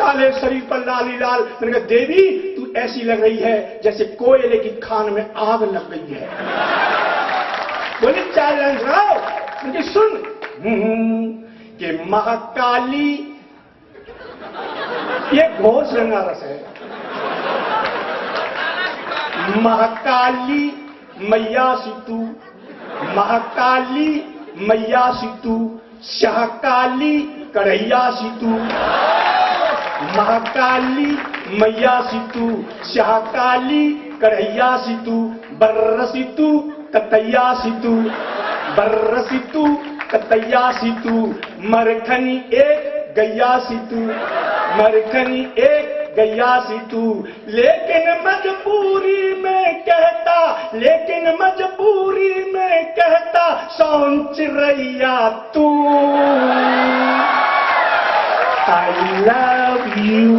काले शरीर पर लाली लाल। मैंने कहा देवी तू ऐसी लग रही है जैसे कोयले की खान में आग लग गई है। बोले 4 लाइन सुनाओ। उनकी सुन कि महाकाली, ये घोर श्रृंगारस है। महाकाली मैया सितू, महाकाली मैया सितू, शाहकाली कढ़ैया सितू, महाकाली मैया सितू, शाहकाली कढ़ैया सितू, बर्र सितू कतैया सितू, बर्र सितू कतैया सितू, मरखनी एक गैया सितू, मरखनी एक गैया सितू। लेकिन मजबूरी में कहता, लेकिन मजबूरी में कहता सौन चिरैया तू I love you.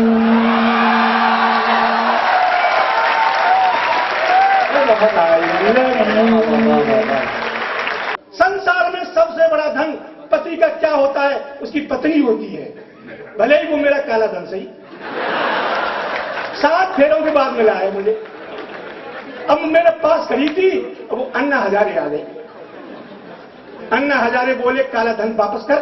I love you. संसार में सबसे बड़ा धन पति का क्या होता है? उसकी पत्नी होती है, भले ही वो मेरा काला धन सही। 7 फेरों के बाद मिला है मुझे। अब मेरे पास खड़ी थी, अब वो अन्ना हजारे आ गए। अन्ना हजारे बोले काला धन वापस कर।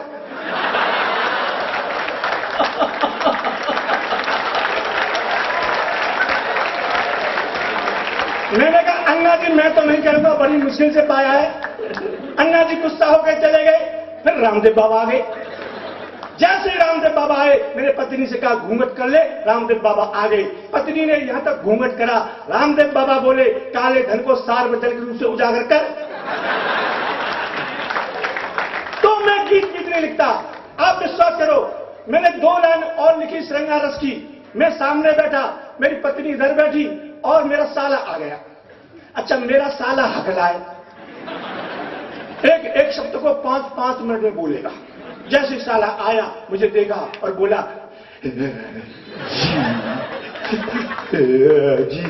मैंने कहा अन्ना जी मैं तो नहीं करूंगा, बड़ी मुश्किल से पाया है। अन्ना जी गुस्सा होकर चले गए। फिर रामदेव बाबा आ गए। जैसे रामदेव बाबा आए, मेरे पत्नी से कहा घूंघट कर ले। रामदेव बाबा आ गए। पत्नी ने यहां तक घूंघट करा। रामदेव बाबा बोले काले धन को सार्वजनिक रूप से उजागर कर। तो मैं गीत नहीं लिखता। आप विश्वास करो, मैंने 2 लाइन और लिखी श्रृंगार रस की। मैं सामने बैठा, मेरी पत्नी इधर बैठी और मेरा साला आ गया। अच्छा मेरा साला हकलाए, एक शब्द को 5-5 मिनट में बोलेगा। जैसे साला आया, मुझे देखा और बोला जी।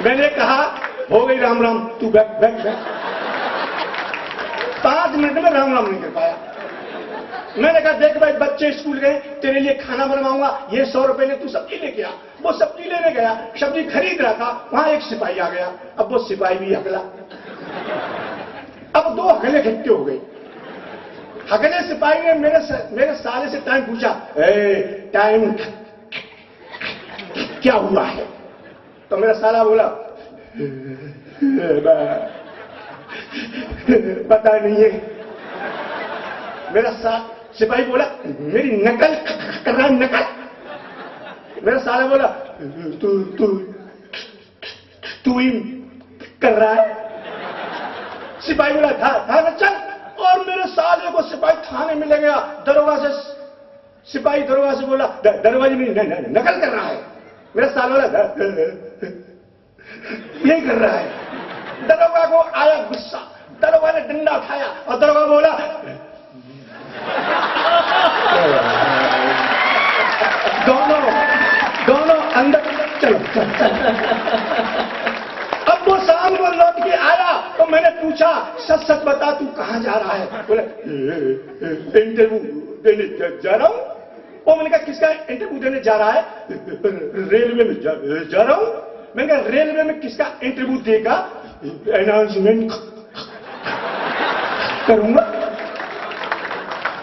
मैंने कहा हो गई राम राम, तू बैठ बैठ बैठ। 5 मिनट में राम राम नहीं कर पाया। मैंने कहा देख भाई बच्चे स्कूल गए, तेरे लिए खाना बनवाऊंगा, ये 100 रुपए ले, तू सब्जी लेके आ। वो सब्जी लेने गया, सब्जी खरीद रहा था, वहां एक सिपाही आ गया। अब वो सिपाही भी हकला। अब 2 हकले इकट्ठे हो गए। हकले सिपाही ने मेरे साले से टाइम पूछा, टाइम क्या हुआ है? तो मेरा साला बोला पता नहीं है। मेरा सिपाही बोला मेरी नकल कर रहा है, नकल। मेरा साला बोला तू ही कर रहा है। सिपाही बोला था चल। और मेरे साले को सिपाही थाने में ले गया। दरोगा से सिपाही दरोगा से बोला दरवाजे में नकल कर रहा है। मेरा साला बोला यही कर रहा है। दरोगा को आया गुस्सा। दरोगा ने डंडा उठाया और दरोगा बोला दोनों अंदर चलो। अब वो शाम को लौट के आया तो मैंने पूछा सच सच बता तू कहां जा रहा है? बोले इंटरव्यू देने जा रहा हूं। वो मैंने कहा किसका इंटरव्यू देने जा रहा है? रेलवे में जा रहा हूं। मैंने कहा रेलवे में किसका इंटरव्यू देगा? अनाउंसमेंट करूंगा।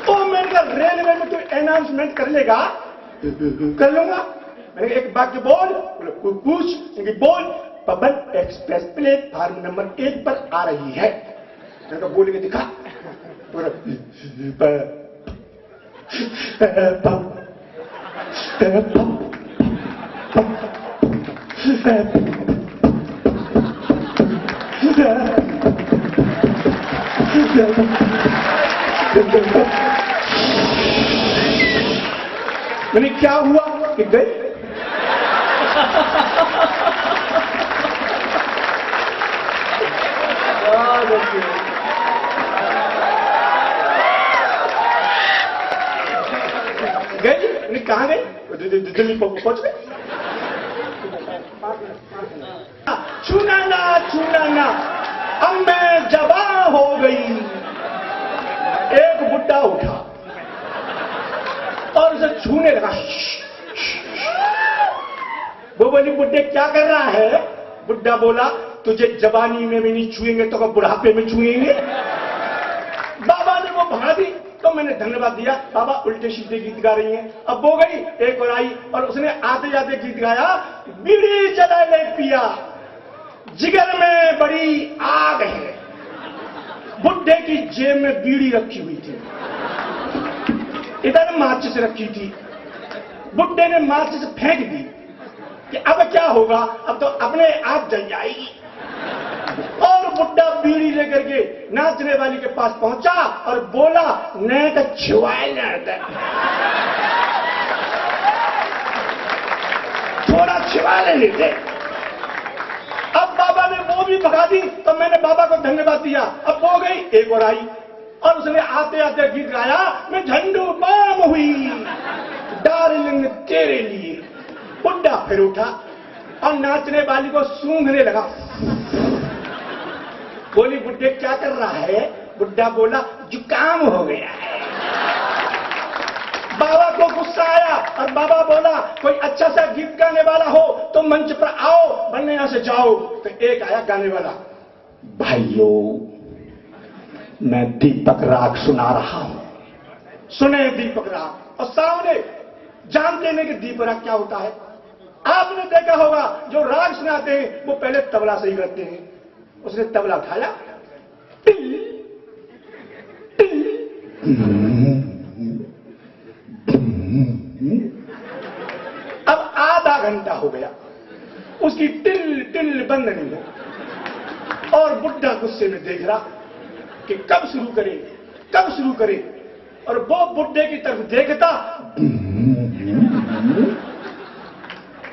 तो मैंने कहा रेलवे में तो अनाउंसमेंट कर लेगा? कर लूंगा। मैंने एक वाक्य बोल। पूछ बोल पवन एक्सप्रेस प्लेटफार्म नंबर 1 पर आ रही है। मैंने कहा बोल के दिखा। मैंने क्या हुआ कि गए? गए? कहां गए? दिल्ली पहुंच गए। छूना ना अब मैं जवां हो गई। छूने लगा। वो बोली बुड्ढे क्या कर रहा है? बुड्ढा बोला तुझे जवानी में भी नहीं छुएंगे तो कब बुढ़ापे में छुएंगे। बाबा ने वो भगा दी तो मैंने धन्यवाद दिया। बाबा उल्टे सीधे गीत गा रही हैं। अब वो गई, एक और आई और उसने आते जाते गीत गाया, बीड़ी जला ले पिया जिगर में बड़ी आग है। बुड्ढे की जेब में बीड़ी रखी हुई थी, इधर माचिस रखी थी। बुड्ढे ने माचिस फेंक दी कि अब क्या होगा, अब तो अपने आप जल जाएगी। और बुड्ढा बीड़ी लेकर के नाचने वाली के पास पहुंचा और बोला नैक छिवाए थोड़ा छिवा लेते। अब बाबा ने वो भी भगा दी तो मैंने बाबा को धन्यवाद दिया। अब वो गई, एक और आई और उसने आते आते गीत गाया, मैं झंडू बाम हुई डार्लिंग तेरे लिए। बुड्ढा फिर उठा और नाचने वाली को सूंघने लगा। बोली बुड्ढे क्या कर रहा है? बुड्ढा बोला जुकाम हो गया है। बाबा को गुस्सा आया और बाबा बोला कोई अच्छा सा गीत गाने वाला हो तो मंच पर आओ वरना यहां से जाओ। तो एक आया गाने वाला, भाइयों मैं दीपक राग सुना रहा हूं, सुने दीपक राग। और सामने जानते नहीं कि दीपक राग क्या होता है। आपने देखा होगा जो राग सुनाते हैं वो पहले तबला से ही करते हैं। उसने तबला उठाया, टिल, टिल, अब आधा घंटा हो गया उसकी टिल टिल बंद नहीं हो। और बुड्ढा गुस्से में देख रहा कि कब शुरू करे, कब शुरू करे। और वो बुड्ढे की तरफ देखता,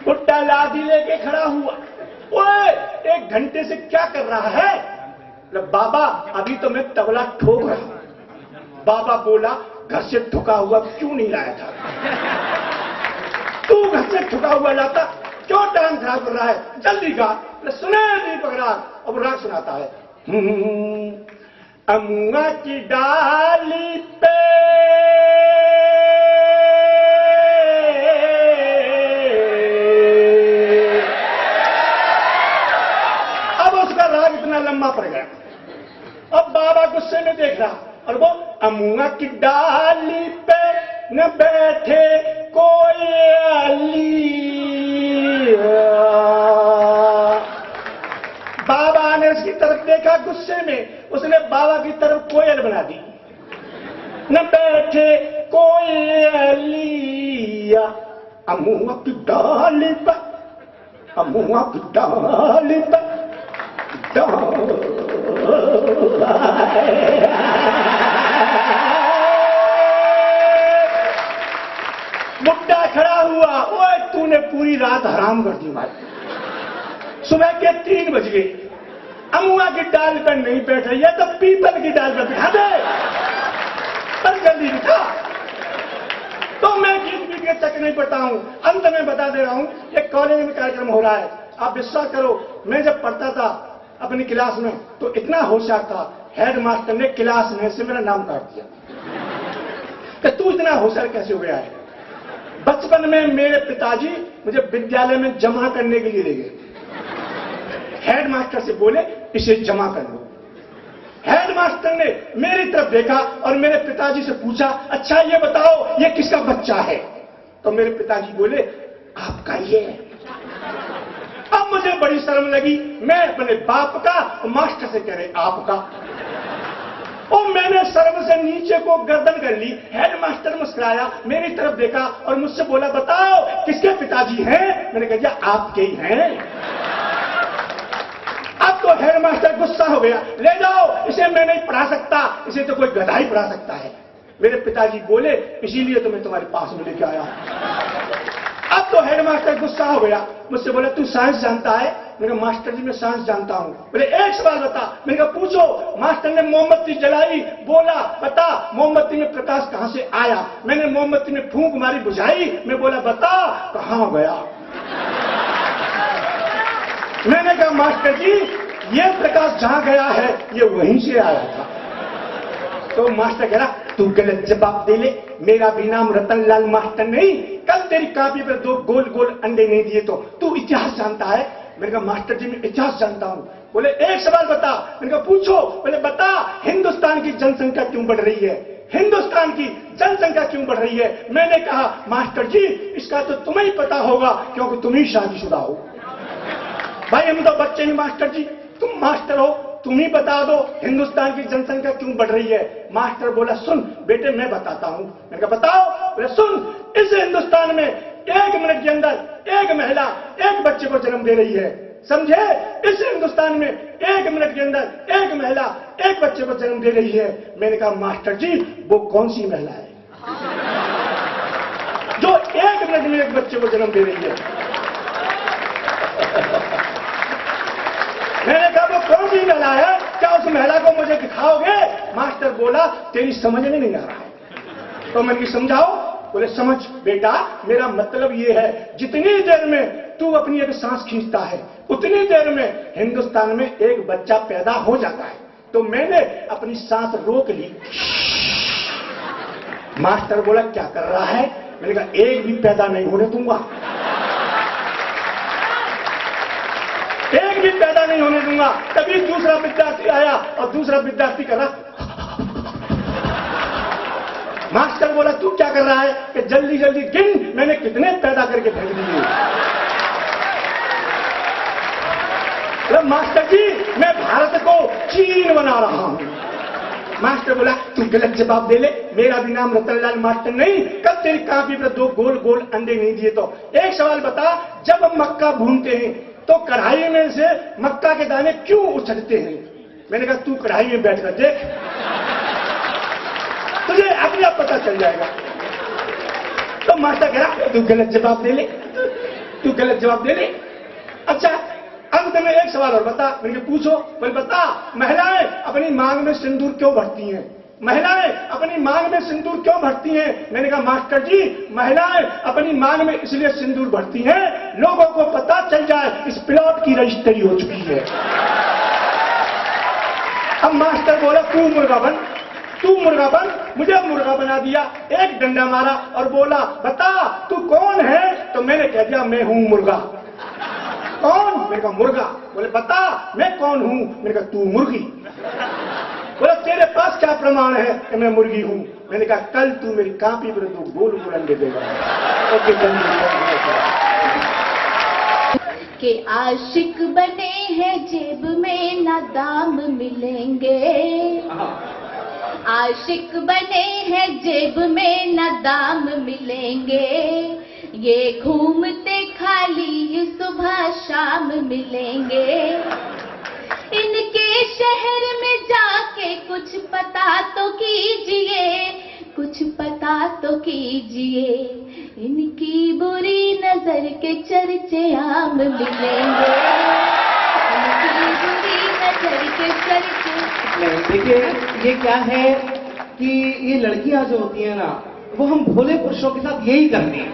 बुड्ढा लाठी लेके खड़ा हुआ। ओए एक घंटे से क्या कर रहा है? बाबा अभी तो मैं तबला ठोक रहा हूं। बाबा बोला घर से ठुका हुआ क्यों नहीं लाया था? तू घर से ठुका हुआ लाता, क्यों टाइम खराब कर रहा है? जल्दी गा। सुने दीपक राग। अब राग सुनाता है, अमुआ की डाली पे इतना लंबा पड़ गया। अब बाबा गुस्से में देख रहा और वो अमुआ की डाली पे न बैठे कोयली। बाबा ने उसकी तरफ देखा गुस्से में, उसने बाबा की तरफ कोयल बना दी। न बैठे कोयली अमुआ की डाली पे, अमुआ की डाली पे बुड्ढा खड़ा हुआ। ओए तूने पूरी रात हराम कर दी भाई। सुबह के 3 बज गए, अमुआ की डाल पर नहीं बैठ रही है तो पीपल की डाल पर बिठा दे, पर जल्दी बिठा। तो मैं गीत बीत के चक नहीं पड़ता हूं। अंत में बता दे रहा हूं, एक कॉलेज में कार्यक्रम हो रहा है। आप विश्वास करो, मैं जब पढ़ता था अपनी क्लास में तो इतना होशियार था, हेड मास्टर ने क्लास में से मेरा नाम काट दिया कि तू इतना होशियार कैसे हो गया है। बचपन में मेरे पिताजी मुझे विद्यालय में जमा करने के लिए ले गए। हेड मास्टर से बोले इसे जमा कर लो। हेड मास्टर ने मेरी तरफ देखा और मेरे पिताजी से पूछा, अच्छा ये बताओ ये किसका बच्चा है? तो मेरे पिताजी बोले आपका ये है। अब मुझे बड़ी शर्म लगी, मैं अपने बाप का और मास्टर से कह रहे आपका। और मैंने शर्म से नीचे को गर्दन कर ली। हेड मास्टर मुस्कुराया, मेरी तरफ देखा और मुझसे बोला बताओ किसके पिताजी हैं? मैंने कहा आपके ही हैं। अब तो हेड मास्टर गुस्सा हो गया, ले जाओ इसे मैं नहीं पढ़ा सकता, इसे तो कोई गधा ही पढ़ा सकता है। मेरे पिताजी बोले इसीलिए तो मैं तुम्हारे पास में लेके आया। अब तो हेडमास्टर गुस्सा हो गया, मुझसे बोला तू साइंस जानता है? मैंने कहा मास्टर जी मैं साइंस जानता हूं। बोले एक सवाल बता। मैंने कहा पूछो। मास्टर ने मोमबत्ती जलाई, बोला बता मोमबत्ती में प्रकाश कहां से आया? मैंने मोमबत्ती में फूंक मारी, बुझाई, मैं बोला बता कहां गया? मैंने कहा मास्टर जी ये प्रकाश जहां गया है ये वहीं से आया था। तो मास्टर कह रहा तू गलत जवाब दे ले, मेरा भी नाम रतनलाल मास्टर नहीं, कल तेरी कापी पर 2 गोल गोल अंडे नहीं दिए तो तू इतिहास जानता है? मैंने कहा मास्टर जी मैं इतिहास जानता हूं। बोले एक सवाल बता। मैंने कहा पूछो। बोले बता हिंदुस्तान की जनसंख्या क्यों बढ़ रही है, हिंदुस्तान की जनसंख्या क्यों बढ़ रही है? मैंने कहा मास्टर जी इसका तो तुम्हें ही पता होगा क्योंकि तुम ही शादीशुदा हो। भाई हम तो बच्चे ही मास्टर जी, तुम मास्टर हो, तुम ही बता दो हिंदुस्तान की जनसंख्या क्यों बढ़ रही है। मास्टर बोला सुन बेटे मैं बताता हूं। मैंने कहा बताओ। बोले सुन, इस हिंदुस्तान में 1 मिनट के अंदर एक महिला 1 बच्चे को जन्म दे रही है, समझे? इस हिंदुस्तान में 1 मिनट के अंदर एक महिला 1 बच्चे को जन्म दे रही है। मैंने कहा मास्टर जी वो कौन सी महिला है जो 1 मिनट में 1 बच्चे को जन्म दे रही है? मैंने कहा वो कौन सी महिला है, क्या उस महिला को मुझे दिखाओगे? मास्टर बोला तेरी समझ में नहीं आ रहा है। तो मैंने समझाओ। बोले समझ बेटा, मेरा मतलब ये है जितनी देर में तू अपनी एक सांस खींचता है उतनी देर में हिंदुस्तान में एक बच्चा पैदा हो जाता है। तो मैंने अपनी सांस रोक ली। मास्टर बोला क्या कर रहा है? मैंने कहा एक भी पैदा नहीं होने दूंगा, एक भी पैदा नहीं होने दूंगा। तभी दूसरा विद्यार्थी आया और दूसरा विद्यार्थी करा। मास्टर बोला तू क्या कर रहा है? कि जल्दी जल्दी गिन मैंने कितने पैदा करके भेज दिए। मास्टर जी मैं भारत को चीन बना रहा हूं। मास्टर बोला तू गलत जवाब दे ले, मेरा भी नाम रतनलाल मास्टर नहीं, कल तेरी कापी पर 2 गोल गोल अंडे नहीं दिए तो। एक सवाल बता, जब हम मक्का भूनते हैं तो कढ़ाई में से मक्का के दाने क्यों उछलते हैं? मैंने कहा तू कढ़ाई में बैठकर देख, तुझे अपने आप पता चल जाएगा। तो मास्टर कह रहा तू गलत जवाब दे ले, तू गलत जवाब दे ले। अच्छा अंत में एक सवाल और बता। मैंने पूछो। बोले बता महिलाएं अपनी मांग में सिंदूर क्यों भरती हैं? महिलाएं अपनी मांग में सिंदूर क्यों भरती हैं? मैंने कहा मास्टर जी महिलाएं अपनी मांग में इसलिए सिंदूर भरती हैं लोगों को पता चल जाए इस प्लॉट की रजिस्ट्री हो चुकी है। अब मास्टर बोला तू मुर्गा बन, तू मुर्गा बन। मुझे मुर्गा बना दिया, एक डंडा मारा और बोला बता तू कौन है? तो मैंने कह दिया मैं हूं मुर्गा। कौन? मैंने कहा मुर्गा। बोले बता मैं कौन हूं? मैंने कहा तू मुर्गी। बोले तेरे पास क्या प्रमाण है कि मैं मुर्गी हूं? मैंने कहा कल तू मेरी कापी पर 2 गोल गोल अंडे देगा। कि आशिक बने हैं जेब में ना दाम मिलेंगे, आशिक बने हैं जेब में न दाम मिलेंगे, ये घूमते खाली सुबह शाम मिलेंगे। इनके शहर में जाके कुछ पता तो कीजिए, कुछ पता तो कीजिए, इनकी बुरी नजर के चर्चे आम मिलेंगे, इनकी बुरी नजर के चर्चे। देखिए ये क्या है कि ये लड़कियां जो होती हैं ना वो हम भोले पुरुषों के साथ यही करती हैं।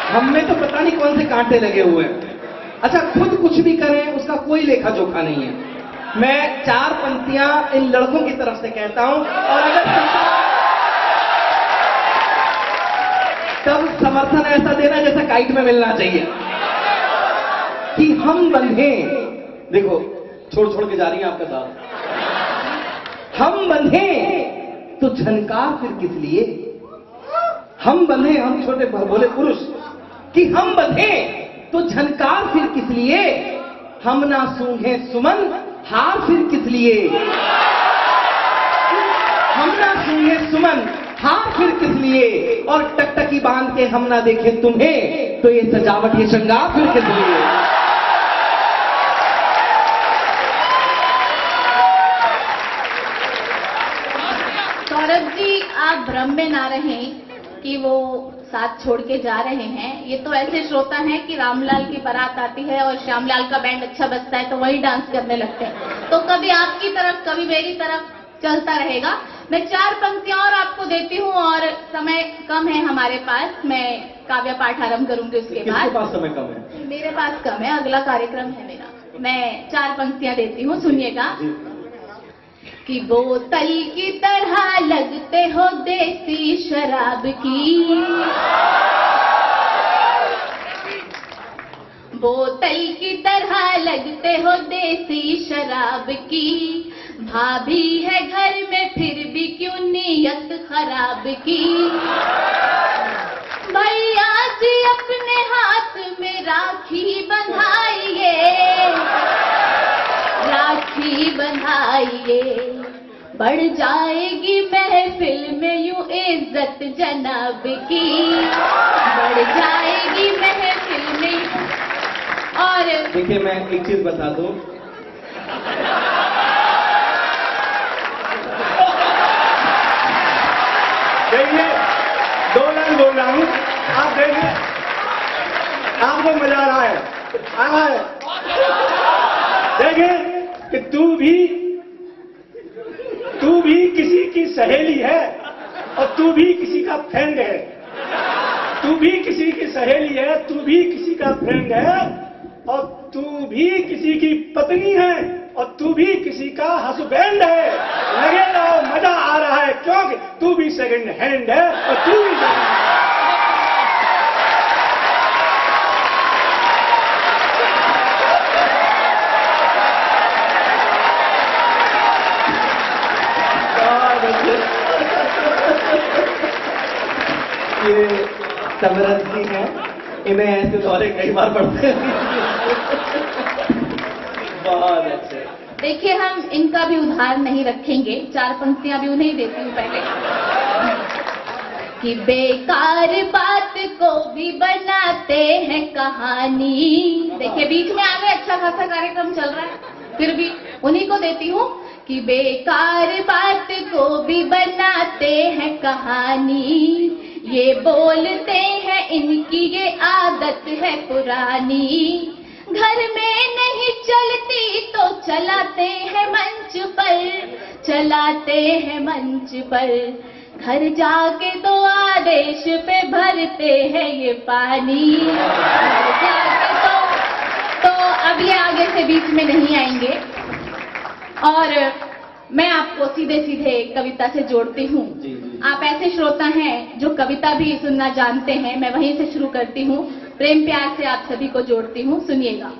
हम में तो पता नहीं कौन से कांटे लगे हुए हैं। अच्छा खुद कुछ भी करें उसका कोई लेखा जोखा नहीं है। मैं 4 पंक्तियां इन लड़कों की तरफ से कहता हूं और अगर तब समर्थन ऐसा देना जैसा काइट में मिलना चाहिए कि हम बंधे। देखो छोड़ छोड़ के जा रही हैं आपके साथ। हम बंधे तो झनकार फिर किस लिए? हम बंधे, हम छोटे भोले पुरुष कि हम बंधे तो झनकार फिर किस लिए? हम ना सूंघे सुमन हार फिर किस लिए? हम ना सूंघे सुमन हार फिर किस लिए? और टकटकी बांध के हम ना देखे तुम्हें तो ये सजावट ये श्रृंगार फिर किस लिए? सौरभ जी आप भ्रम में ना रहें कि वो साथ छोड़ के जा रहे हैं। ये तो ऐसे श्रोता हैं कि रामलाल की बारात आती है और श्यामलाल का बैंड अच्छा बजता है तो वही डांस करने लगते हैं। तो कभी आपकी तरफ कभी मेरी तरफ चलता रहेगा। मैं 4 पंक्तियां और आपको देती हूँ और समय कम है हमारे पास। मैं काव्य पाठ आरंभ करूंगी उसके बाद। किसके पास समय कम है? मेरे पास कम है, अगला कार्यक्रम है मेरा। मैं 4 पंक्तियां देती हूँ, सुनिएगा। कि बोतल की तरह लगते हो देसी शराब की, बोतल की तरह लगते हो देसी शराब की, भाभी है घर में फिर भी क्यों नीयत खराब की। भैया जी अपने हाथ में राखी बंधाइए, राखी बंधाइए, बढ़ जाएगी महफिल में यूं इज्जत जनाब की, बढ़ जाएगी महफिल में यूं। और देखिए मैं एक चीज बता दूं, देखिए 2 लाइन बोल रहा हूं, आप देखिए, आपको मजा आ रहा है, देखिए कि तू भी किसी की सहेली है और तू भी किसी का फ्रेंड है, तू भी किसी की सहेली है, तू भी किसी का फ्रेंड है, और तू भी किसी की पत्नी है, और तू भी किसी का हस्बैंड है। लगे रहो, मजा आ रहा है, क्योंकि तू भी सेकंड हैंड है और तू भी second hand है। ये समरथ जी हैं, इन्हें ऐसे दौरे कई बार पड़ते हैं। बहुत अच्छे। देखिए हम इनका भी उधार नहीं रखेंगे, 4 पंक्तियां भी उन्हें ही देती हूँ पहले। कि बेकार बात को भी बनाते हैं कहानी। देखिए बीच में आगे अच्छा खासा कार्यक्रम चल रहा है, फिर भी उन्हीं को देती हूँ। कि बेकार बात को भी बनाते हैं कहानी, ये बोलते हैं इनकी ये आदत है पुरानी। घर में नहीं चलती तो चलाते हैं मंच पर, चलाते हैं मंच पर, घर जाके तो आदेश पे भरते हैं ये पानी। घर जाके तो अब ये आगे से बीच में नहीं आएंगे। और मैं आपको सीधे सीधे कविता से जोड़ती हूँ। आप ऐसे श्रोता हैं जो कविता भी सुनना जानते हैं, मैं वहीं से शुरू करती हूँ। प्रेम प्यार से आप सभी को जोड़ती हूँ, सुनिएगा।